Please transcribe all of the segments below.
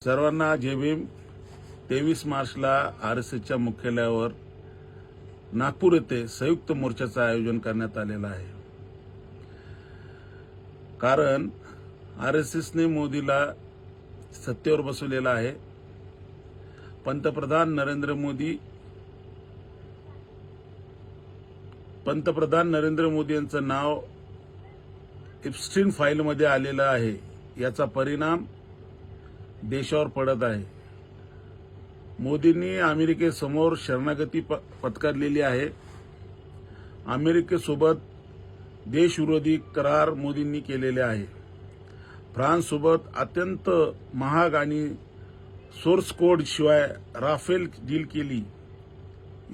सर्वांना जय भीम। 23 मार्चला आरएसएसच्या मुख्यालयावर नागपूर येथे संयुक्त मोर्चाचं आयोजन करण्यात आलेलं आहे। कारण आरएसएसने मोदीला सत्तेवर बसवलेला आहे। पंतप्रधान नरेंद्र मोदी यांचं नाव एप्स्टीन फाईलमध्ये आलेलं आहे। याचा परिणाम देशावर पडत आहे। मोदींनी अमेरिकेसमोर शरणागती पत्करलेली आहे। अमेरिकेसोबत देशविरोधी करार मोदींनी केलेले आहे। फ्रान्ससोबत अत्यंत महाग आणि सोर्स कोड शिवाय राफेल डील केली।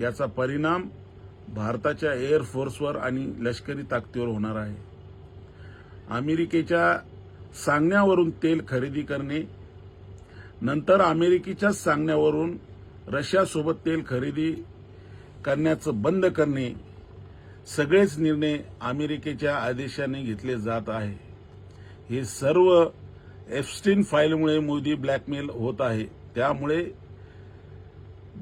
याचा परिणाम भारताच्या एअर फोर्सवर आणि लष्करी ताकदीवर होणार आहे। अमेरिकेच्या सांगण्यावरून तेल खरेदी करणे, नंतर अमेरिकेच्या सांगण्यावरून रशियासोबत तेल खरेदी करण्याचं बंद करणे, सगळेच निर्णय अमेरिकेच्या आदेशाने घेतले जात आहे। हे सर्व एप्स्टीन फाईलमुळे मोदी ब्लॅकमेल होत आहे। त्यामुळे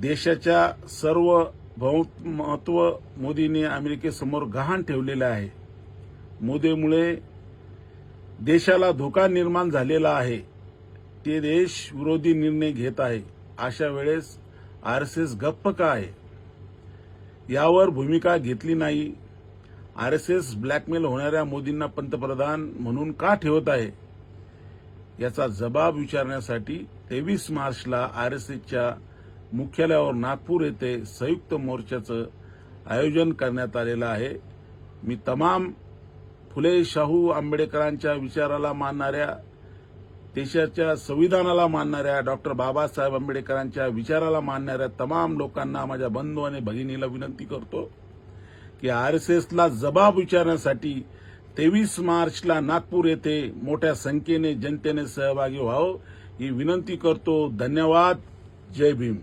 देशाच्या सर्व महत्व मोदींनी अमेरिकेसमोर गहाण ठेवलेले आहे। मोदीमुळे देशाला धोका निर्माण झालेला आहे। ते देश विरोधी निर्णय घेत आहे। अशा वेळेस आरएसएस गप्प का आहे? यावर भूमिका घेतली नाही। आरएसएस ब्लॅकमेल होणाऱ्या मोदींना पंतप्रधान म्हणून का ठेवत आहे? याचा जबाब विचारण्यासाठी 23 मार्चला आरएसएसच्या मुख्यालयावर नागपूर येथे संयुक्त मोर्चाचं आयोजन करण्यात आलेलं आहे। मी तमाम फुले शाहू आंबेडकरांच्या विचाराला मानणाऱ्या, देशाच्या संविधानाला मानणाऱ्या, डॉक्टर बाबासाहेब आंबेडकरांच्या विचाराला मानणाऱ्या तमाम लोकांना, माझ्या बंधू आणि भगिनीला विनंती करतो की आरएसएसला जबाब विचारण्यासाठी 23 मार्चला नागपूर येथे मोठ्या संख्येने जनतेने सहभागी व्हावं ही विनंती करतो। धन्यवाद। जय भीम।